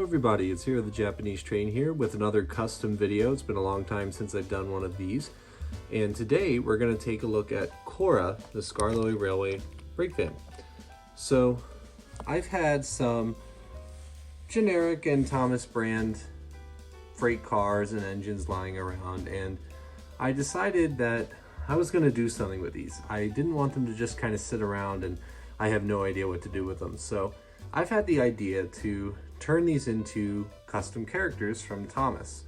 everybody, it's Here the Japanese Train here with another custom video. It's been a long time since I've done one of these. And today we're going to take a look at Cora the Skarloey Railway brake van. So I've had some generic and Thomas brand freight cars and engines lying around, and I decided that I was going to do something with these. I didn't want them to just kind of sit around and I have no idea what to do with them. So I've had the idea to turn these into custom characters from Thomas.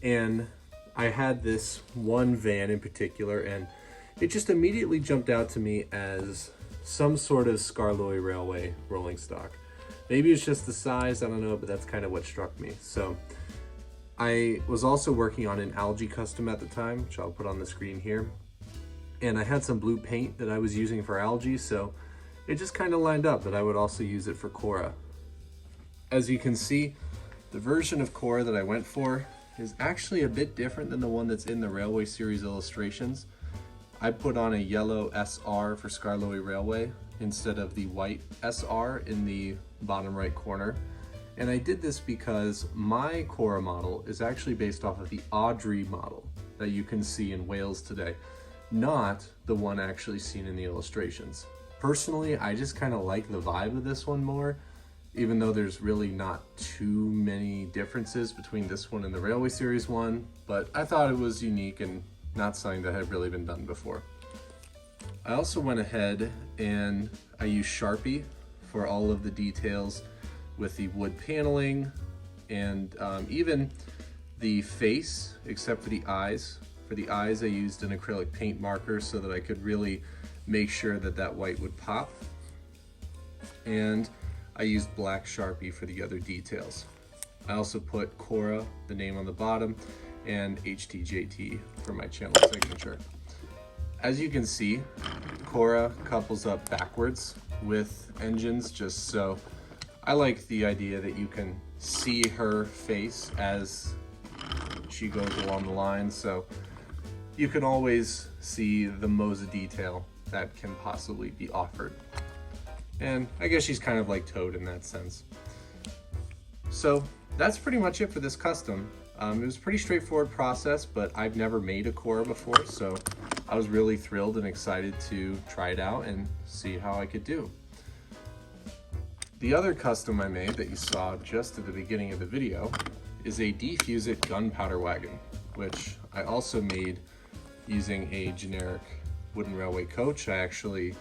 And I had this one van in particular, and it just immediately jumped out to me as some sort of Skarloey Railway rolling stock. Maybe it's just the size, I don't know, but that's kind of what struck me. So I was also working on an algae custom at the time, which I'll put on the screen here. And I had some blue paint that I was using for algae, so it just kind of lined up that I would also use it for Cora. As you can see, the version of Cora that I went for is actually a bit different than the one that's in the Railway Series illustrations. I put on a yellow SR for Skarloey Railway instead of the white SR in the bottom right corner. And I did this because my Cora model is actually based off of the Audrey model that you can see in Wales today, not the one actually seen in the illustrations. Personally, I just kind of like the vibe of this one more, even though there's really not too many differences between this one and the Railway Series one, but I thought it was unique and not something that had really been done before. I also went ahead and I used Sharpie for all of the details with the wood paneling and even the face, except for the eyes. For the eyes, I used an acrylic paint marker so that I could really make sure that that white would pop. And I used black Sharpie for the other details. I also put Cora, the name on the bottom, and HTJT for my channel signature. As you can see, Cora couples up backwards with engines, just so I like the idea that you can see her face as she goes along the line, so you can always see the most detail that can possibly be offered. And I guess she's kind of like Toad in that sense. So that's pretty much it for this custom. It was a pretty straightforward process, but I've never made a Cora before, so I was really thrilled and excited to try it out and see how I could do. The other custom I made that you saw just at the beginning of the video is a Defuse It gunpowder wagon, which I also made using a generic wooden railway coach. I actually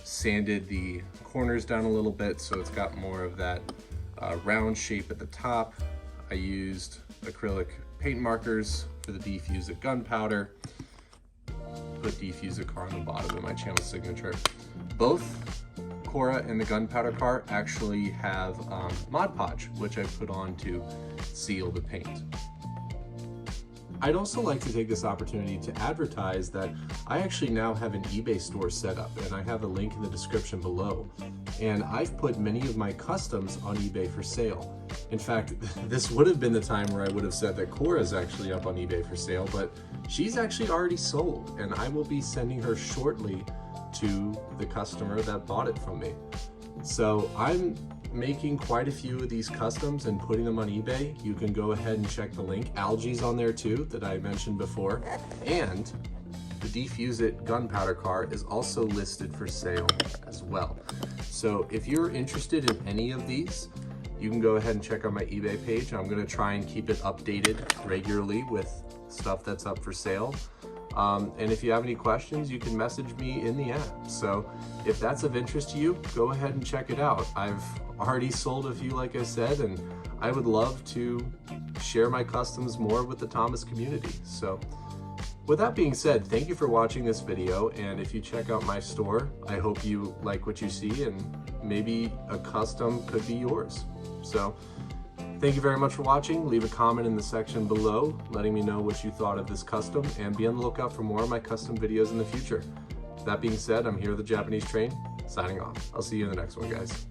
sanded the corners down a little bit so it's got more of that round shape at the top. I used acrylic paint markers for the Defuse It gunpowder. Put Defuse It car on the bottom of my channel signature. Both Cora and the gunpowder car actually have Mod Podge, which I put on to seal the paint. I'd also like to take this opportunity to advertise that I actually now have an eBay store set up, and I have a link in the description below. And I've put many of my customs on eBay for sale. In fact, this would have been the time where I would have said that Cora is actually up on eBay for sale, but she's actually already sold, and I will be sending her shortly to the customer that bought it from me. So I'm making quite a few of these customs and putting them on eBay. You can go ahead and check the link. Algae's on there too, that I mentioned before. And the Defuse It gunpowder car is also listed for sale as well. So if you're interested in any of these, you can go ahead and check out my eBay page. I'm gonna try and keep it updated regularly with stuff that's up for sale. And if you have any questions, you can message me in the app. So if that's of interest to you, go ahead and check it out. I've already sold a few, like I said, and I would love to share my customs more with the Thomas community. So with that being said, thank you for watching this video. And if you check out my store, I hope you like what you see, and maybe a custom could be yours. So thank you very much for watching. Leave a comment in the section below letting me know what you thought of this custom, and be on the lookout for more of my custom videos in the future. That being said, I'm Here the Japanese Train, signing off. I'll see you in the next one, guys.